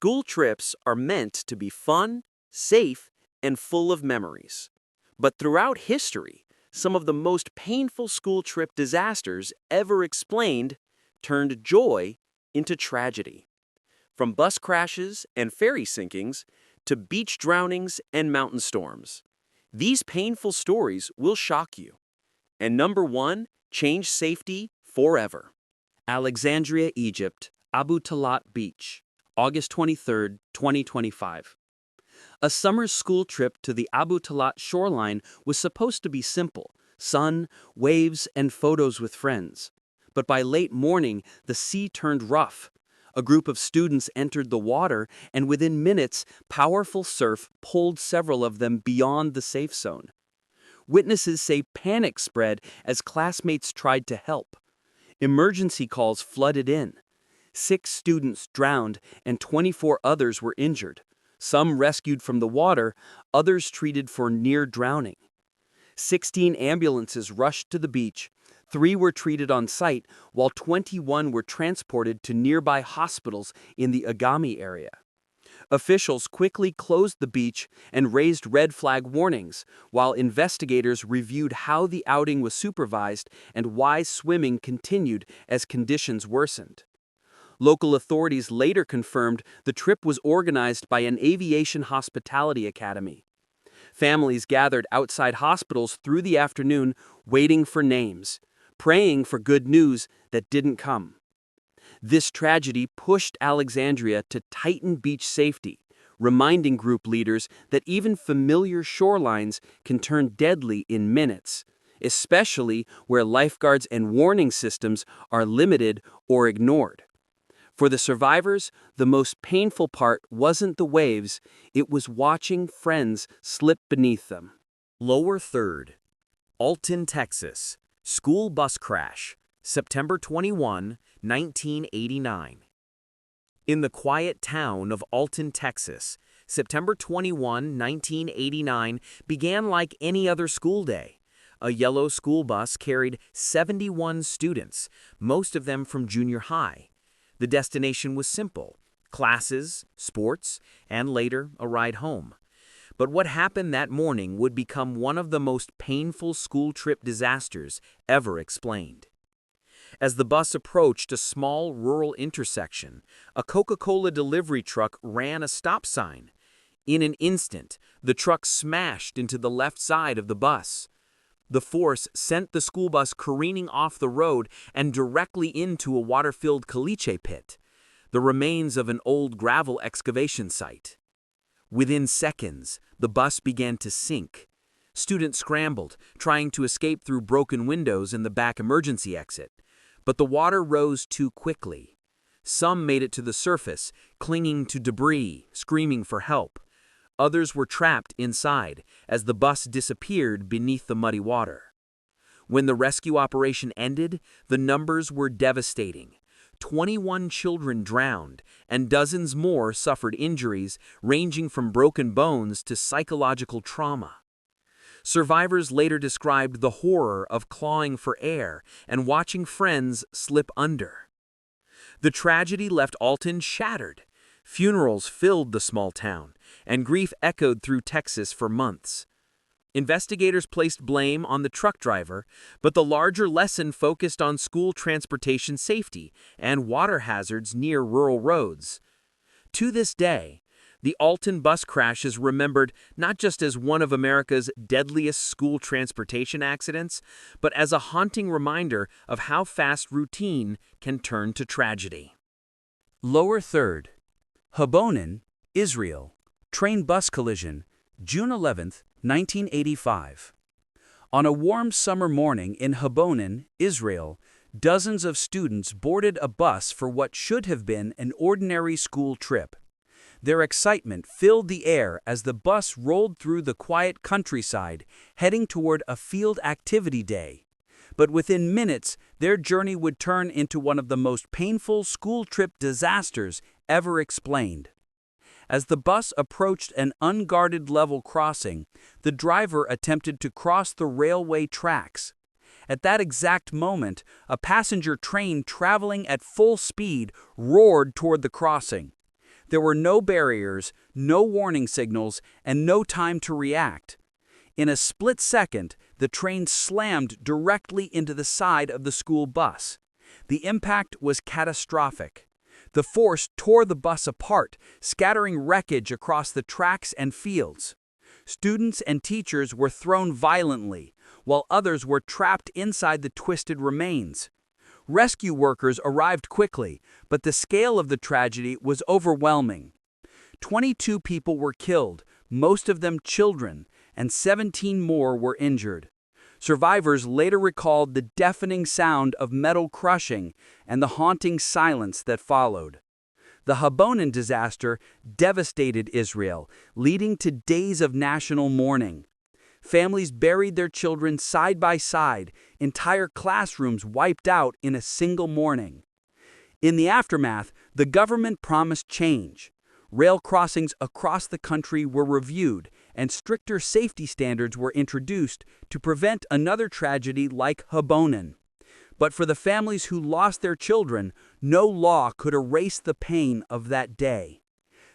School trips are meant to be fun, safe, and full of memories. But throughout history, some of the most painful school trip disasters ever explained turned joy into tragedy. From bus crashes and ferry sinkings to beach drownings and mountain storms. These painful stories will shock you. And number one, change safety forever. Alexandria, Egypt, Abu Talat Beach, August 23, 2025. A summer school trip to the Abu Talat shoreline was supposed to be simple: sun, waves, and photos with friends. But by late morning, the sea turned rough. A group of students entered the water, and within minutes, powerful surf pulled several of them beyond the safe zone. Witnesses say panic spread as classmates tried to help. Emergency calls flooded in. 6 students drowned and 24 others were injured. Some rescued from the water, others treated for near drowning. 16 ambulances rushed to the beach. 3 were treated on site, while 21 were transported to nearby hospitals in the Agami area. Officials quickly closed the beach and raised red flag warnings, while investigators reviewed how the outing was supervised and why swimming continued as conditions worsened. Local authorities later confirmed the trip was organized by an aviation hospitality academy. Families gathered outside hospitals through the afternoon, waiting for names, praying for good news that didn't come. This tragedy pushed Alexandria to tighten beach safety, reminding group leaders that even familiar shorelines can turn deadly in minutes, especially where lifeguards and warning systems are limited or ignored. For the survivors, the most painful part wasn't the waves, it was watching friends slip beneath them. Lower Third, Alton, Texas. School bus crash, September 21, 1989. In the quiet town of Alton, Texas, September 21, 1989 began like any other school day. A yellow school bus carried 71 students, most of them from junior high. The destination was simple: classes, sports, and later a ride home. But what happened that morning would become one of the most painful school trip disasters ever explained. As the bus approached a small rural intersection, a Coca-Cola delivery truck ran a stop sign. In an instant, the truck smashed into the left side of the bus. The force sent the school bus careening off the road and directly into a water-filled caliche pit, the remains of an old gravel excavation site. Within seconds, the bus began to sink. Students scrambled, trying to escape through broken windows in the back emergency exit. But the water rose too quickly. Some made it to the surface, clinging to debris, screaming for help. Others were trapped inside as the bus disappeared beneath the muddy water. When the rescue operation ended, the numbers were devastating. 21 children drowned, and dozens more suffered injuries ranging from broken bones to psychological trauma. Survivors later described the horror of clawing for air and watching friends slip under. The tragedy left Alton shattered. Funerals filled the small town, and grief echoed through Texas for months. Investigators placed blame on the truck driver, but the larger lesson focused on school transportation safety and water hazards near rural roads. To this day, the Alton bus crash is remembered not just as one of America's deadliest school transportation accidents, but as a haunting reminder of how fast routine can turn to tragedy. Lower Third, HaBonim, Israel. Train bus collision, June 11, 1985. On a warm summer morning in HaBonim, Israel, dozens of students boarded a bus for what should have been an ordinary school trip. Their excitement filled the air as the bus rolled through the quiet countryside, heading toward a field activity day. But within minutes, their journey would turn into one of the most painful school trip disasters ever explained. As the bus approached an unguarded level crossing, the driver attempted to cross the railway tracks. At that exact moment, a passenger train traveling at full speed roared toward the crossing. There were no barriers, no warning signals, and no time to react. In a split second, the train slammed directly into the side of the school bus. The impact was catastrophic. The force tore the bus apart, scattering wreckage across the tracks and fields. Students and teachers were thrown violently, while others were trapped inside the twisted remains. Rescue workers arrived quickly, but the scale of the tragedy was overwhelming. 22 people were killed, most of them children, and 17 more were injured. Survivors later recalled the deafening sound of metal crushing and the haunting silence that followed. The HaBonim disaster devastated Israel, leading to days of national mourning. Families buried their children side by side, entire classrooms wiped out in a single morning. In the aftermath, the government promised change. Rail crossings across the country were reviewed, and stricter safety standards were introduced to prevent another tragedy like HaBonim. But for the families who lost their children, no law could erase the pain of that day.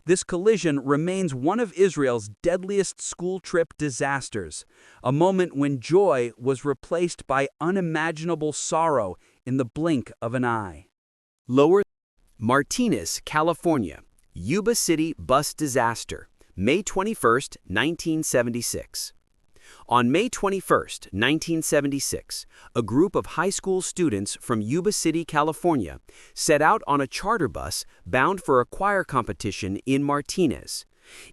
This collision remains one of Israel's deadliest school trip disasters, a moment when joy was replaced by unimaginable sorrow in the blink of an eye. Lower Martinez, California. Yuba City Bus Disaster, May 21, 1976. On May 21, 1976, a group of high school students from Yuba City, California, set out on a charter bus bound for a choir competition in Martinez.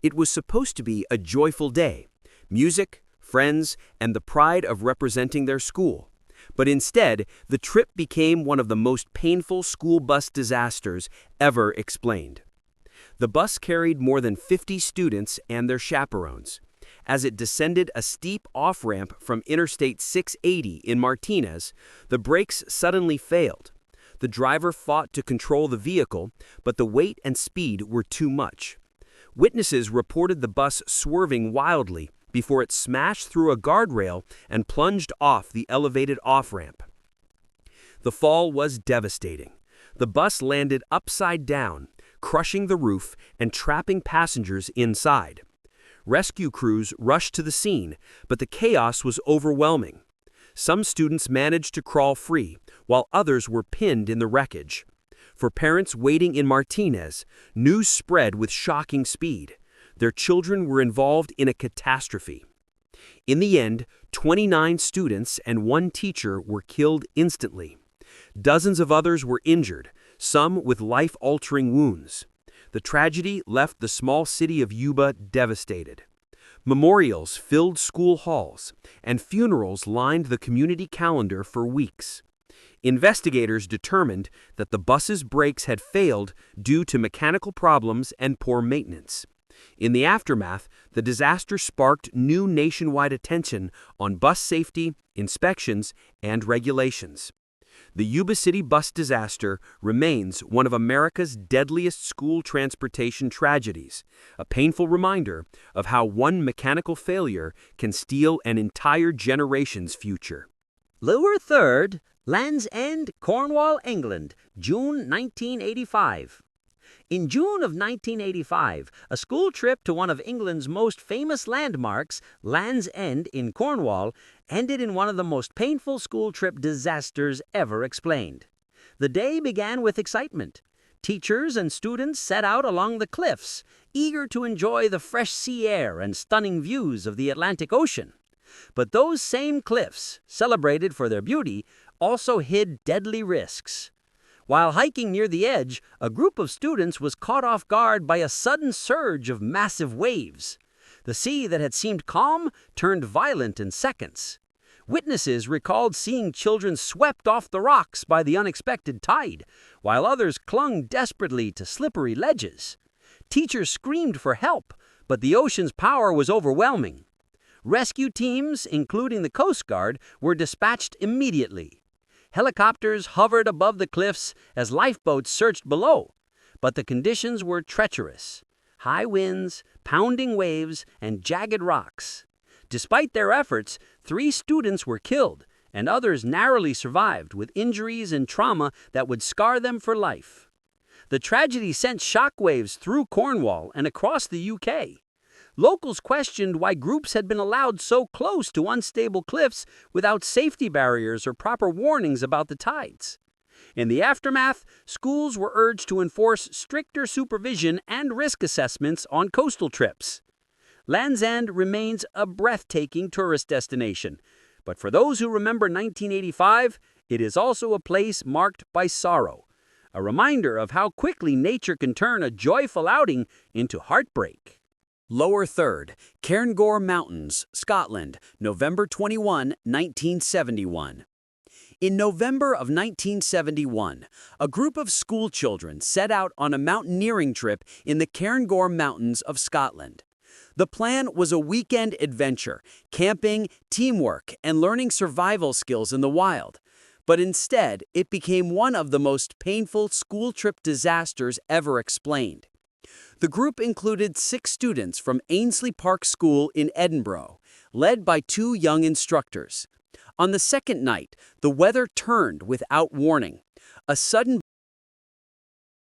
It was supposed to be a joyful day, music, friends, and the pride of representing their school. But instead, the trip became one of the most painful school bus disasters ever explained. The bus carried more than 50 students and their chaperones. As it descended a steep off-ramp from Interstate 680 in Martinez, the brakes suddenly failed. The driver fought to control the vehicle, but the weight and speed were too much. Witnesses reported the bus swerving wildly before it smashed through a guardrail and plunged off the elevated off-ramp. The fall was devastating. The bus landed upside down, crushing the roof and trapping passengers inside. Rescue crews rushed to the scene, but the chaos was overwhelming. Some students managed to crawl free, while others were pinned in the wreckage. For parents waiting in Martinez, news spread with shocking speed. Their children were involved in a catastrophe. In the end, 29 students and one teacher were killed instantly. Dozens of others were injured, some with life-altering wounds. The tragedy left the small city of Yuba devastated. Memorials filled school halls, and funerals lined the community calendar for weeks. Investigators determined that the bus's brakes had failed due to mechanical problems and poor maintenance. In the aftermath, the disaster sparked new nationwide attention on bus safety, inspections, and regulations. The Yuba City Bus Disaster remains one of America's deadliest school transportation tragedies, a painful reminder of how one mechanical failure can steal an entire generation's future. Lower Third, Land's End, Cornwall, England, June 1985. In June of 1985, a school trip to one of England's most famous landmarks, Land's End in Cornwall, ended in one of the most painful school trip disasters ever explained. The day began with excitement. Teachers and students set out along the cliffs, eager to enjoy the fresh sea air and stunning views of the Atlantic Ocean. But those same cliffs, celebrated for their beauty, also hid deadly risks. While hiking near the edge, a group of students was caught off guard by a sudden surge of massive waves. The sea that had seemed calm turned violent in seconds. Witnesses recalled seeing children swept off the rocks by the unexpected tide, while others clung desperately to slippery ledges. Teachers screamed for help, but the ocean's power was overwhelming. Rescue teams, including the Coast Guard, were dispatched immediately. Helicopters hovered above the cliffs as lifeboats searched below, but the conditions were treacherous. High winds, pounding waves, and jagged rocks. Despite their efforts, 3 students were killed, and others narrowly survived with injuries and trauma that would scar them for life. The tragedy sent shockwaves through Cornwall and across the UK. Locals questioned why groups had been allowed so close to unstable cliffs without safety barriers or proper warnings about the tides. In the aftermath, schools were urged to enforce stricter supervision and risk assessments on coastal trips. Land's End remains a breathtaking tourist destination, but for those who remember 1985, it is also a place marked by sorrow, a reminder of how quickly nature can turn a joyful outing into heartbreak. Lower Third, Cairngorm Mountains, Scotland, November 21, 1971. In November of 1971, a group of school children set out on a mountaineering trip in the Cairngorm Mountains of Scotland. The plan was a weekend adventure, camping, teamwork, and learning survival skills in the wild. But instead, it became one of the most painful school trip disasters ever explained. The group included 6 students from Ainsley Park School in Edinburgh, led by 2 young instructors. On the second night, the weather turned without warning. A sudden